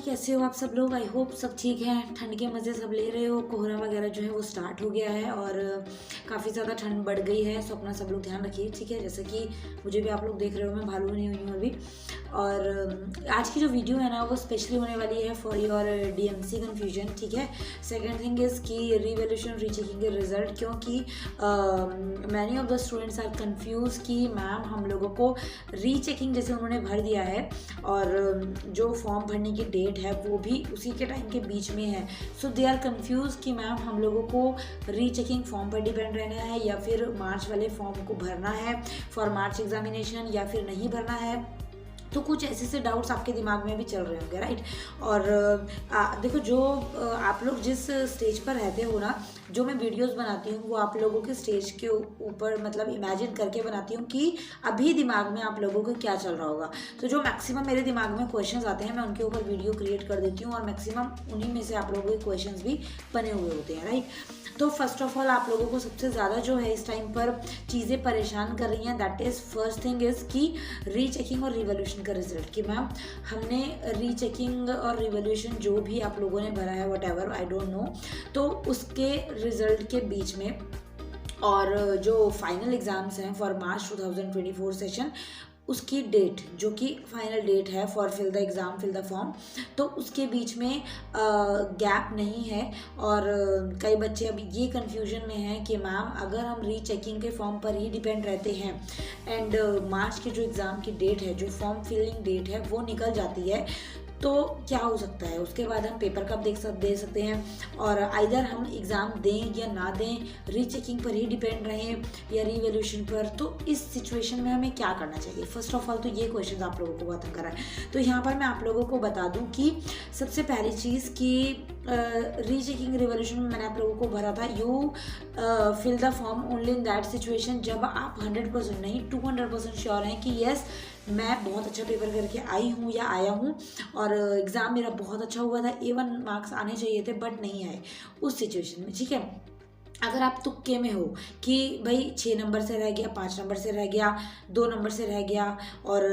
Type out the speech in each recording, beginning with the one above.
कैसे हो आप सब लोग। आई होप सब ठीक हैं, ठंड के मज़े सब ले रहे हो। कोहरा वगैरह जो है वो स्टार्ट हो गया है और काफ़ी ज़्यादा ठंड बढ़ गई है, सो अपना सब लोग ध्यान रखिए, ठीक है। जैसे कि मुझे भी आप लोग देख रहे हो, मैं भालू नहीं हुई हूँ अभी। और आज की जो वीडियो है ना वो स्पेशली होने वाली है फॉर योर DMC कन्फ्यूजन, ठीक है। सेकेंड थिंग इज़ कि रिवैल्यूएशन रीचेकिंग के रिजल्ट, क्योंकि many of the students are confuse कि मैम हम लोगों को रीचेकिंग जैसे उन्होंने भर दिया है और जो फॉर्म भरने की डेट है वो भी उसी के टाइम के बीच में है, सो दे आर कन्फ्यूज कि मैम हम लोगों को रीचेकिंग फॉर्म पर डिपेंड रहना है या फिर मार्च वाले फॉर्म को भरना है फॉर मार्च एग्जामिनेशन या फिर नहीं भरना है। तो कुछ ऐसे डाउट्स आपके दिमाग में भी चल रहे होंगे, राइट। और देखो, जो आप लोग जिस स्टेज पर रहते हो ना, जो मैं वीडियोस बनाती हूँ वो आप लोगों के स्टेज के ऊपर मतलब इमेजिन करके बनाती हूँ कि अभी दिमाग में आप लोगों को क्या चल रहा होगा। तो जो मैक्सिमम मेरे दिमाग में क्वेश्चंस आते हैं मैं उनके ऊपर वीडियो क्रिएट कर देती हूँ और मैक्सिमम उन्हीं में से आप लोगों के क्वेश्चंस भी बने हुए होते हैं, राइट। तो फर्स्ट ऑफ ऑल आप लोगों को सबसे ज़्यादा जो है इस टाइम पर चीज़ें परेशान कर रही हैं, that is first thing is कि रीचेकिंग और रिवैल्यूएशन का रिजल्ट, कि मैम हमने रीचेकिंग और रिवैल्यूएशन जो भी आप लोगों ने भरा है, whatever I don't know, तो उसके रिजल्ट के बीच में और जो फाइनल एग्ज़ाम्स हैं फॉर मार्च 2024 सेशन, उसकी डेट जो कि फाइनल डेट है for fill the exam fill the form, तो उसके बीच में गैप नहीं है। और कई बच्चे अभी ये कन्फ्यूजन में हैं कि मैम अगर हम रीचेकिंग के फॉर्म पर ही डिपेंड रहते हैं एंड मार्च की जो एग्ज़ाम की डेट है, जो फॉर्म फिलिंग डेट है वो निकल जाती है, तो क्या हो सकता है, उसके बाद हम पेपर कब दे सकते हैं, और आइदर हम एग्ज़ाम दें या ना दें, रीचेकिंग पर ही डिपेंड रहें या रिवैल्यूएशन पर। तो इस सिचुएशन में हमें क्या करना चाहिए, फर्स्ट ऑफ ऑल तो ये क्वेश्चन आप लोगों को खत्म करा है। तो यहाँ पर मैं आप लोगों को बता दूँ कि सबसे पहली चीज़ कि रीचेकिंग रिवैल्यूएशन में मैंने आप लोगों को भरा था, you fill the form only in that situation जब आप 100% नहीं 200% श्योर हैं कि येस मैं बहुत अच्छा पेपर करके आई हूँ या आया हूँ और एग्ज़ाम मेरा बहुत अच्छा हुआ था, A1 मार्क्स आने चाहिए थे बट नहीं आए, उस सिचुएशन में, ठीक है। अगर आप तुक्के में हो कि भाई 6 नंबर से रह गया, 5 नंबर से रह गया, 2 नंबर से रह गया और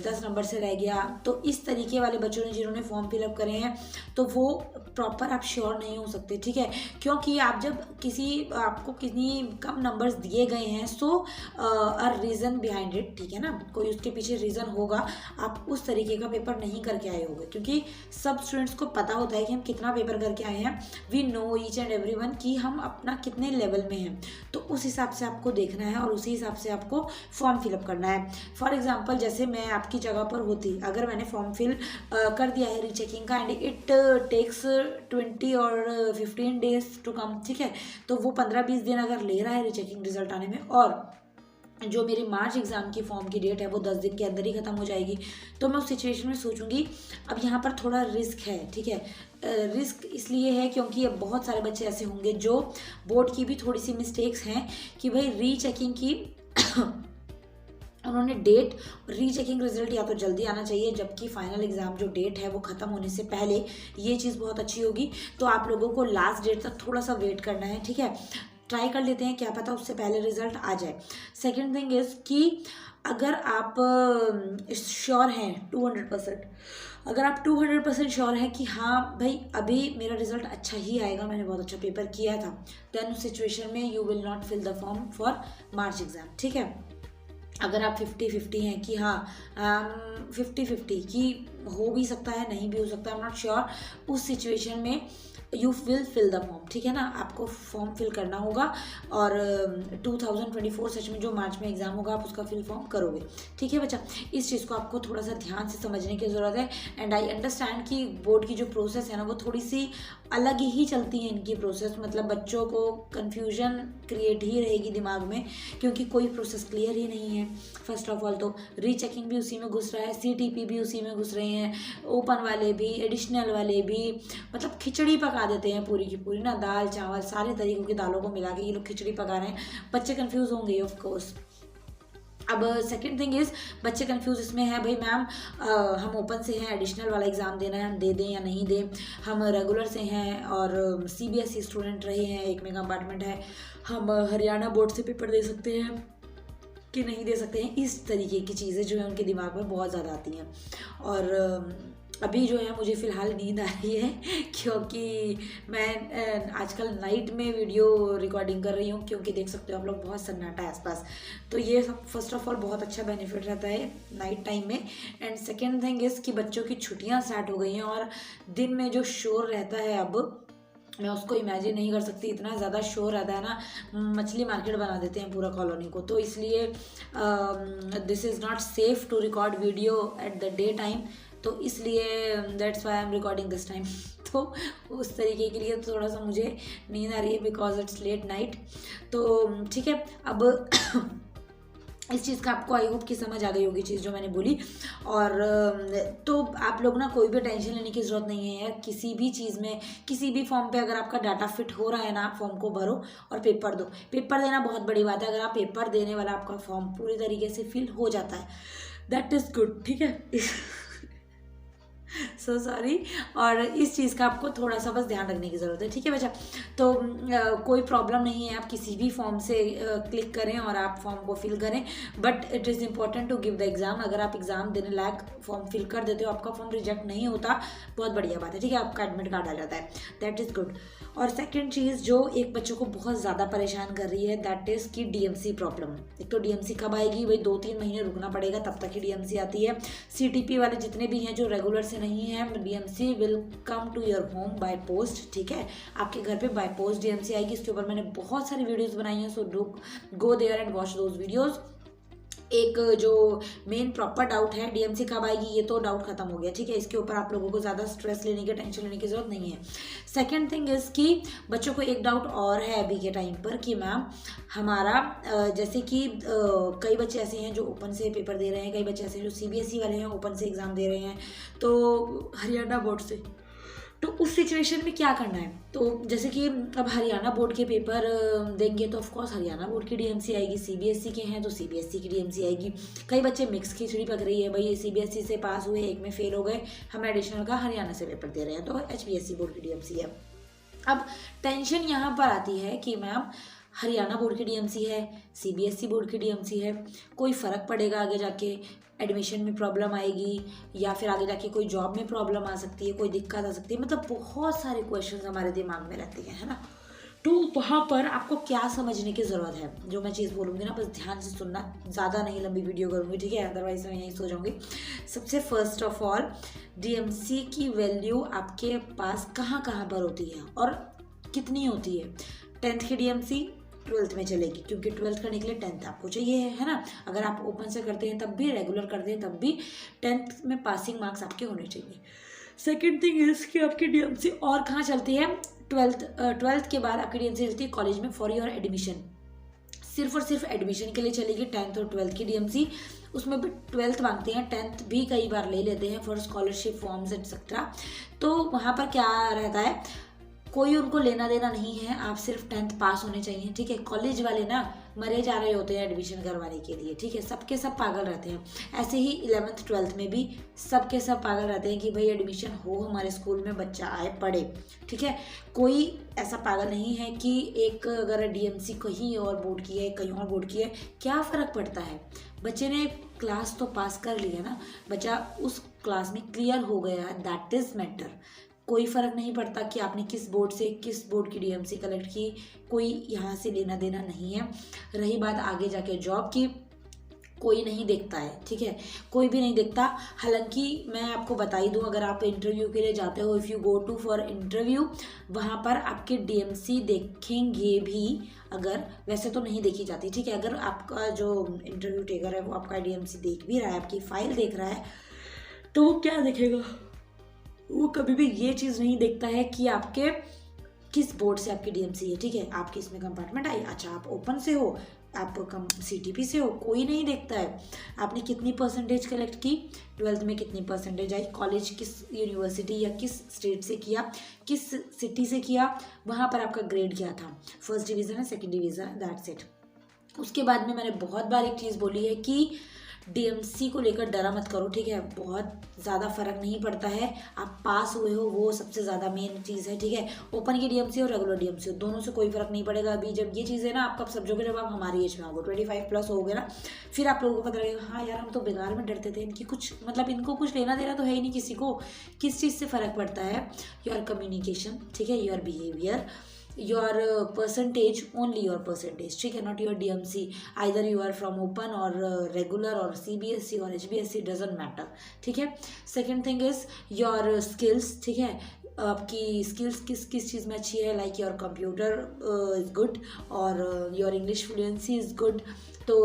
10 नंबर से रह गया, तो इस तरीके वाले बच्चों ने जिन्होंने फॉर्म फिलअप करे हैं तो वो प्रॉपर आप श्योर नहीं हो सकते, ठीक है। क्योंकि आप जब आपको कितनी कम नंबर्स दिए गए हैं, सो अ रीज़न बिहाइंड इट, ठीक है ना, कोई उसके पीछे रीज़न होगा, आप उस तरीके का पेपर नहीं करके आए होंगे। क्योंकि सब स्टूडेंट्स को पता होता है कि हम कितना पेपर करके आए हैं, we know each and everyone कि हम अपना कितने लेवल में हैं, तो उस हिसाब से आपको देखना है और उसी हिसाब से आपको फॉर्म फिलअप करना है। फॉर एग्जांपल जैसे मैं आपकी जगह पर होती, अगर मैंने फॉर्म फिल कर दिया है रीचेकिंग का एंड इट टेक्स 20 और 15 डेज टू कम, ठीक है, तो वो 15-20 दिन अगर ले रहा है रीचेकिंग रिजल्ट आने में और जो मेरी मार्च एग्ज़ाम की फॉर्म की डेट है वो 10 दिन के अंदर ही ख़त्म हो जाएगी, तो मैं उस सिचुएशन में सोचूंगी अब यहाँ पर थोड़ा रिस्क है, ठीक है। रिस्क इसलिए है क्योंकि अब बहुत सारे बच्चे ऐसे होंगे जो बोर्ड की भी थोड़ी सी मिस्टेक्स हैं कि भाई रीचेकिंग की उन्होंने डेट रीचेकिंग रिजल्ट या तो जल्दी आना चाहिए, जबकि फाइनल एग्ज़ाम जो डेट है वो ख़त्म होने से पहले, ये चीज़ बहुत अच्छी होगी। तो आप लोगों को लास्ट डेट तक थोड़ा सा वेट करना है, ठीक है, ट्राई कर लेते हैं, क्या पता उससे पहले रिजल्ट आ जाए। सेकेंड थिंग इज़ कि अगर आप श्योर हैं 200%, अगर आप 200% श्योर हैं कि हाँ भाई अभी मेरा रिजल्ट अच्छा ही आएगा, मैंने बहुत अच्छा पेपर किया था, देन उस सिचुएशन में you will not fill the form for March exam, ठीक है। अगर आप 50-50 हैं कि हाँ 50-50 कि हो भी सकता है नहीं भी हो सकता, आई एम नॉट श्योर, उस सिचुएशन में you will fill the form, ठीक है ना, आपको फॉर्म फिल करना होगा और 2024 सच में जो मार्च में एग्ज़ाम होगा आप उसका फिल फॉर्म करोगे, ठीक है बच्चा। इस चीज़ को आपको थोड़ा सा ध्यान से समझने की ज़रूरत है एंड आई अंडरस्टैंड कि बोर्ड की जो प्रोसेस है ना वो थोड़ी सी अलग ही चलती है इनकी प्रोसेस, मतलब बच्चों को कन्फ्यूजन क्रिएट ही रहेगी दिमाग में क्योंकि कोई प्रोसेस क्लियर ही नहीं है। फर्स्ट ऑफ ऑल तो रीचेकिंग भी उसी में घुस रहा है, CTP भी उसी में घुस रहे हैं, ओपन वाले भी, एडिशनल वाले भी, मतलब खिचड़ी पका देते हैं पूरी की पूरी ना, दाल चावल सारे तरीकों की दालों को मिला के ये लोग खिचड़ी पका रहे हैं, बच्चे कंफ्यूज होंगे ऑफ कोर्स। अब सेकंड थिंग इज़ बच्चे कंफ्यूज इसमें है, भाई मैम हम ओपन से हैं, एडिशनल वाला एग्ज़ाम देना है, हम दे दें या नहीं दें, हम रेगुलर से हैं और CBSE स्टूडेंट रहे हैं, एक में कंपार्टमेंट है, हम हरियाणा बोर्ड से पेपर दे सकते हैं कि नहीं दे सकते हैं, इस तरीके की चीज़ें जो है उनके दिमाग में बहुत ज़्यादा आती हैं। और अभी जो है मुझे फ़िलहाल नींद आ रही है क्योंकि मैं आजकल नाइट में वीडियो रिकॉर्डिंग कर रही हूँ, क्योंकि देख सकते हो आप लोग बहुत सन्नाटा है आसपास। तो ये सब फर्स्ट ऑफ ऑल बहुत अच्छा बेनिफिट रहता है नाइट टाइम में। एंड सेकेंड थिंग इज़ कि बच्चों की छुट्टियाँ स्टार्ट हो गई हैं और दिन में जो शोर रहता है अब मैं उसको इमेजिन नहीं कर सकती। इतना ज़्यादा शोर रहता है ना, मछली मार्केट बना देते हैं पूरा कॉलोनी को। तो इसलिए this is not safe to record video at the day time, तो इसलिए that's why I am recording this time. तो उस तरीके के लिए थोड़ा सा मुझे नींद आ रही है बिकॉज इट्स लेट नाइट। तो ठीक है, अब इस चीज़ का आपको आई होप कि समझ आ गई होगी चीज़ जो मैंने बोली। और तो आप लोग ना कोई भी टेंशन लेने की ज़रूरत नहीं है यार। किसी भी चीज़ में, किसी भी फॉर्म पे अगर आपका डाटा फिट हो रहा है ना, फॉर्म को भरो और पेपर दो। पेपर देना बहुत बड़ी बात है। अगर आप पेपर देने वाला आपका फॉर्म पूरी तरीके से फिल हो जाता है, दैट इज़ गुड, ठीक है। So sorry. और इस चीज़ का आपको थोड़ा सा बस ध्यान रखने की ज़रूरत है, ठीक है बच्चा। तो कोई प्रॉब्लम नहीं है, आप किसी भी फॉर्म से क्लिक करें और आप फॉर्म को फिल करें, but it is important to give the exam. अगर आप एग्ज़ाम देने लायक फॉर्म फिल कर देते हो, आपका फॉर्म रिजेक्ट नहीं होता, बहुत बढ़िया बात है, ठीक है। आपका एडमिट कार्ड आ जाता है, दैट इज़ गुड। और सेकंड चीज़ जो एक बच्चों को बहुत ज़्यादा परेशान कर रही है, दैट इज़ की डीएमसी प्रॉब्लम। एक तो डीएमसी कब आएगी भाई, 2-3 महीने रुकना पड़ेगा तब तक ही डीएमसी आती है। सीटीपी वाले जितने भी हैं जो रेगुलर से नहीं हैं, DMC will come to your home by post, ठीक है। आपके घर पे बाय पोस्ट डीएमसी आएगी। इसके ऊपर मैंने बहुत सारी वीडियोज़ बनाई हैं, so do go there and watch those videos. एक जो मेन प्रॉपर डाउट है डीएमसी कब आएगी, ये तो डाउट खत्म हो गया, ठीक है। इसके ऊपर आप लोगों को ज़्यादा स्ट्रेस लेने की, टेंशन लेने की ज़रूरत नहीं है। सेकंड थिंग इज़ कि बच्चों को एक डाउट और है अभी के टाइम पर कि मैम हमारा जैसे कि कई बच्चे ऐसे हैं जो ओपन से पेपर दे रहे हैं, कई बच्चे ऐसे जो सीबीएसई वाले हैं ओपन से एग्ज़ाम दे रहे हैं, तो हरियाणा बोर्ड से। तो उस सिचुएशन में क्या करना है, तो जैसे कि अब हरियाणा बोर्ड के पेपर देंगे तो ऑफकोर्स हरियाणा बोर्ड की डीएमसी आएगी। सीबीएसई के हैं तो सीबीएसई की डीएमसी आएगी। कई बच्चे मिक्स खिचड़ी पक रही है, भाई सीबीएसई से पास हुए, एक में फेल हो गए, हम एडिशनल का हरियाणा से पेपर दे रहे हैं, तो एचपीएससी बोर्ड की डीएमसी है। अब टेंशन यहाँ पर आती है कि मैम हरियाणा बोर्ड की डीएमसी है, सीबीएसई बोर्ड की डीएमसी है, कोई फ़र्क पड़ेगा आगे जाके, एडमिशन में प्रॉब्लम आएगी या फिर आगे जाके कोई जॉब में प्रॉब्लम आ सकती है, कोई दिक्कत आ सकती है, मतलब बहुत सारे क्वेश्चंस हमारे दिमाग में रहते हैं, है ना। तो वहाँ पर आपको क्या समझने की ज़रूरत है, जो मैं चीज़ बोलूँगी ना बस ध्यान से सुनना, ज़्यादा नहीं लंबी वीडियो करूँगी, ठीक है, अदरवाइज मैं यहीं सो जाऊँगी। सबसे फर्स्ट ऑफ ऑल डीएमसी की वैल्यू आपके पास कहाँ कहाँ पर होती है और कितनी होती है। 10th की डीएमसी 12th में चलेगी, क्योंकि 12th करने के लिए 10th आपको चाहिए है ना। अगर आप ओपन से करते हैं तब भी, रेगुलर करते हैं तब भी 10th में पासिंग मार्क्स आपके होने चाहिए। सेकेंड थिंग इज कि आपकी डीएमसी और कहाँ चलती है, 12th के बाद आपकी डीएमसी चलती है कॉलेज में फॉर योर एडमिशन। सिर्फ और सिर्फ एडमिशन के लिए चलेगी 10th और 12th की डीएमसी। उसमें भी 12th मांगते हैं, 10th भी कई बार ले लेते हैं फॉर स्कॉलरशिप फॉर्म्स एक्सेट्रा। तो वहाँ पर क्या रहता है, कोई उनको लेना देना नहीं है, आप सिर्फ 10th पास होने चाहिए, ठीक है। कॉलेज वाले ना मरे जा रहे होते हैं एडमिशन करवाने के लिए, ठीक है, सबके सब पागल रहते हैं। ऐसे ही 11th 12th में भी सबके सब पागल रहते हैं कि भाई एडमिशन हो हमारे स्कूल में, बच्चा आए पढ़े, ठीक है। कोई ऐसा पागल नहीं है कि एक अगर डीएमसी कहीं और बोर्ड की है कहीं और बोर्ड की है, क्या फ़र्क पड़ता है। बच्चे ने क्लास तो पास कर लिया ना, बच्चा उस क्लास में क्लियर हो गया, दैट इज़ मैटर। कोई फ़र्क नहीं पड़ता कि आपने किस बोर्ड से किस बोर्ड की डीएमसी कलेक्ट की, कोई यहाँ से लेना देना नहीं है। रही बात आगे जाके जॉब की, कोई नहीं देखता है, ठीक है, कोई भी नहीं देखता। हालांकि मैं आपको बता ही दूँ, अगर आप इंटरव्यू के लिए जाते हो, if you go to for interview, वहाँ पर आपके डीएमसी देखेंगे भी, अगर वैसे तो नहीं देखी जाती, ठीक है। अगर आपका जो इंटरव्यू टेकर है वो आपका डीएमसी देख भी रहा है, आपकी फ़ाइल देख रहा है, तो वो क्या देखेगा, वो कभी भी ये चीज़ नहीं देखता है कि आपके किस बोर्ड से आपकी डीएमसी है, ठीक है। आपकी इसमें कंपार्टमेंट आई, अच्छा आप ओपन से हो, आप कम सीटीपी से हो, कोई नहीं देखता है। आपने कितनी परसेंटेज कलेक्ट की, 12th में कितनी परसेंटेज आई, कॉलेज किस यूनिवर्सिटी या किस स्टेट से किया, किस सिटी से किया, वहाँ पर आपका ग्रेड क्या था, फर्स्ट डिवीज़न है, सेकेंड डिवीज़न है, दैट्स इट। उसके बाद में मैंने बहुत बार एक चीज़ बोली है कि डीएमसी को लेकर डरा मत करो, ठीक है, बहुत ज़्यादा फर्क नहीं पड़ता है, आप पास हुए हो वो सबसे ज़्यादा मेन चीज़ है, ठीक है। ओपन की डीएमसी और रेगुलर डीएमसी दोनों से कोई फर्क नहीं पड़ेगा। अभी जब ये चीज़ें ना आप कब समझोगे, जब आप हमारी एज में होगे, 25+ हो गए ना, फिर आप लोगों को पता लगेगा हाँ यार हम तो बेकार में डरते थे, इनकी कुछ मतलब इनको कुछ लेना देना तो है ही नहीं किसी को। किस चीज़ से फ़र्क पड़ता है, योर कम्युनिकेशन, ठीक है, your behaviour, your percentage, only your percentage, ठीक है, not your DMC, either you are from open or regular or CBSE or HBSE, doesn't matter, ठीक है। second thing is your skills, ठीक है, आपकी स्किल्स किस किस चीज़ में अच्छी है, like your computer is good और your English fluency is good. तो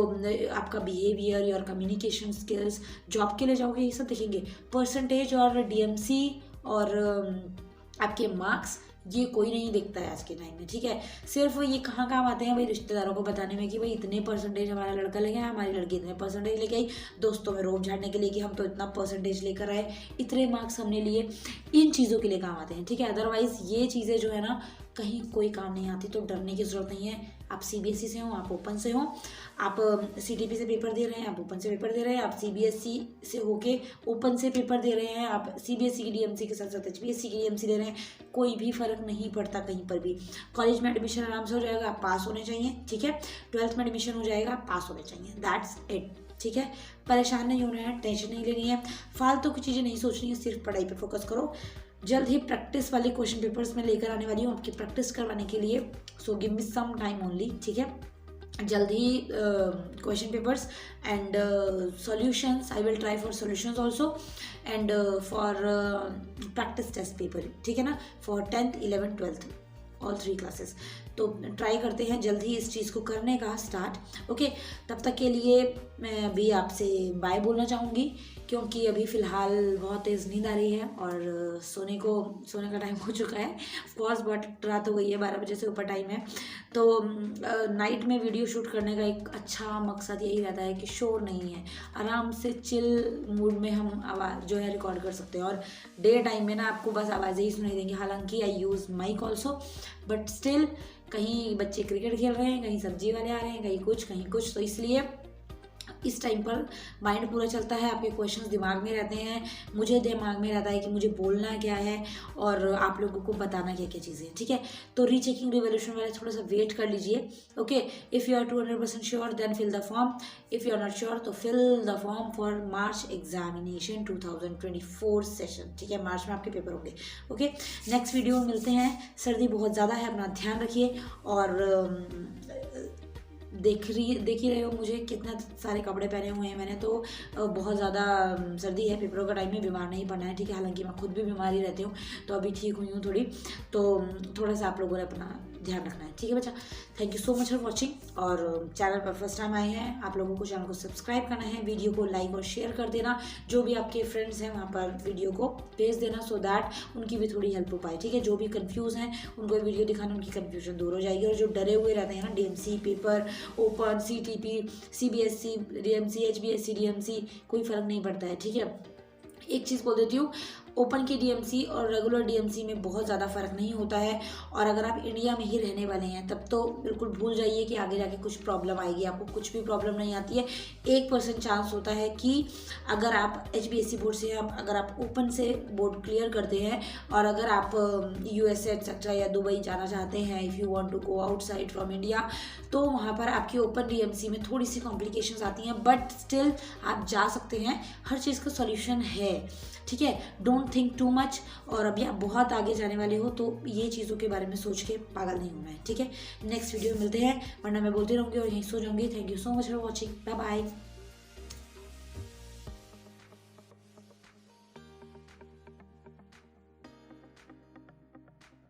आपका behaviour, your communication skills, job के लिए जाओगे ये सब देखेंगे। परसेंटेज और डीएमसी और आपके मार्क्स ये कोई नहीं देखता है आज के टाइम में, ठीक है। सिर्फ ये कहाँ काम आते हैं भाई, रिश्तेदारों को बताने में कि भाई इतने परसेंटेज हमारा लड़का लेके आया, हमारी लड़की इतने परसेंटेज लेके आई, दोस्तों में रोब झाड़ने के लिए कि हम तो इतना परसेंटेज लेकर आए, इतने मार्क्स हमने लिए, इन चीज़ों के लिए काम आते हैं, ठीक है। अदरवाइज़ ये चीज़ें जो है ना कहीं कोई काम नहीं आती, तो डरने की ज़रूरत नहीं है। आप सीबीएसई से हो, आप ओपन से हो, आप सीटीपी से पेपर दे रहे हैं, आप ओपन से पेपर दे रहे हैं, आप सीबीएसई से होके ओपन से पेपर दे रहे हैं, आप सीबीएसई की डीएमसी के साथ साथ एचबीएसई की डीएमसी दे रहे हैं, कोई भी फ़र्क नहीं पड़ता कहीं पर भी। कॉलेज में एडमिशन आराम से हो जाएगा, आप पास होने चाहिए, ठीक है। 12th में एडमिशन हो जाएगा, आप पास होने चाहिए, दैट्स इट, ठीक है। परेशान नहीं होना है, टेंशन नहीं लेनी है, फालतू की चीज़ें नहीं सोचनी है, सिर्फ पढ़ाई पे फोकस करो। जल्द ही प्रैक्टिस वाले क्वेश्चन पेपर्स में लेकर आने वाली हूँ आपकी प्रैक्टिस करवाने के लिए, so give me some time only, ठीक है। जल्द ही question papers and solutions, I will try for solutions also and for practice test paper, ठीक है ना, for 10th 11th 12th all 3 classes. तो ट्राई करते हैं जल्द ही इस चीज़ को करने का स्टार्ट, ओके। तब तक के लिए मैं अभी आपसे बाय बोलना चाहूँगी, क्योंकि अभी फ़िलहाल बहुत तेज़ नींद आ रही है और सोने का टाइम हो चुका है। ऑफकोर्स बहुत रात हो गई है, 12 बजे से ऊपर टाइम है। तो नाइट में वीडियो शूट करने का एक अच्छा मकसद यही रहता है कि शोर नहीं है, आराम से चिल मूड में हम आवाज़ जो है रिकॉर्ड कर सकते हैं। और डे टाइम में ना आपको बस आवाज़ें ही सुनाई देंगी, हालांकि I use mic also, but still कहीं बच्चे क्रिकेट खेल रहे हैं, कहीं सब्जी वाले आ रहे हैं, कहीं कुछ, तो इसलिए इस टाइम पर माइंड पूरा चलता है, आपके क्वेश्चंस दिमाग में रहते हैं, मुझे दिमाग में रहता है कि मुझे बोलना क्या है और आप लोगों को बताना क्या क्या चीज़ें हैं, ठीक है। तो रीचेकिंग रिवोल्यूशन वाले थोड़ा सा वेट कर लीजिए, okay. If you are 200% sure then fill the form, if you are not sure तो fill the form for March examination 2024 session, ठीक है। मार्च में आपके पेपर होंगे, ओके। नेक्स्ट वीडियो में मिलते हैं। सर्दी बहुत ज़्यादा है, अपना ध्यान रखिए और देख ही रहे हो मुझे कितना सारे कपड़े पहने हुए हैं मैंने, तो बहुत ज़्यादा सर्दी है, पेपरों का टाइम में बीमार नहीं पड़ना है, ठीक है। हालांकि मैं खुद भी बीमार ही रहती हूँ, तो अभी ठीक हुई हूँ थोड़ी, तो थोड़ा सा आप लोगों ने अपना ध्यान रखना है, ठीक है बच्चा। Thank you so much for watching. और चैनल पर फर्स्ट टाइम आए हैं आप लोगों को चैनल को सब्सक्राइब करना है, वीडियो को लाइक और शेयर कर देना, जो भी आपके फ्रेंड्स हैं वहाँ पर वीडियो को भेज देना, सो दैट उनकी भी थोड़ी हेल्प हो पाए, ठीक है। जो भी कंफ्यूज हैं उनको वीडियो दिखाना, उनकी कन्फ्यूजन दूर हो जाएगी। और जो डरे हुए रहते हैं ना, DMC paper, open, CTP, CBSE, DMC, HBSE, DMC, कोई फ़र्क नहीं पड़ता है, ठीक है। एक चीज़ बोल देती हूँ, ओपन की डीएमसी और रेगुलर डीएमसी में बहुत ज़्यादा फ़र्क नहीं होता है, और अगर आप इंडिया में ही रहने वाले हैं तब तो बिल्कुल भूल जाइए कि आगे जाके कुछ प्रॉब्लम आएगी, आपको कुछ भी प्रॉब्लम नहीं आती है। 1% चांस होता है कि अगर आप एचबीएसई बोर्ड से अगर आप ओपन से बोर्ड क्लियर करते हैं और अगर आप यूएसए एक्सेट्रा या दुबई जाना चाहते हैं, if you want to go outside from India, तो वहाँ पर आपकी ओपन डीएमसी में थोड़ी सी कॉम्प्लिकेशंस आती हैं, बट स्टिल आप जा सकते हैं, हर चीज़ का सॉल्यूशन है, ठीक है। डोंट थिंक टू मच, और अभी आप बहुत आगे जाने वाले हो, तो ये चीज़ों के बारे में सोच के पागल नहीं होना है, ठीक है। नेक्स्ट वीडियो में मिलते हैं, वरना मैं बोलती रहूँगी और यहीं सो जाऊँगी। Thank you so much for watching, bye bye.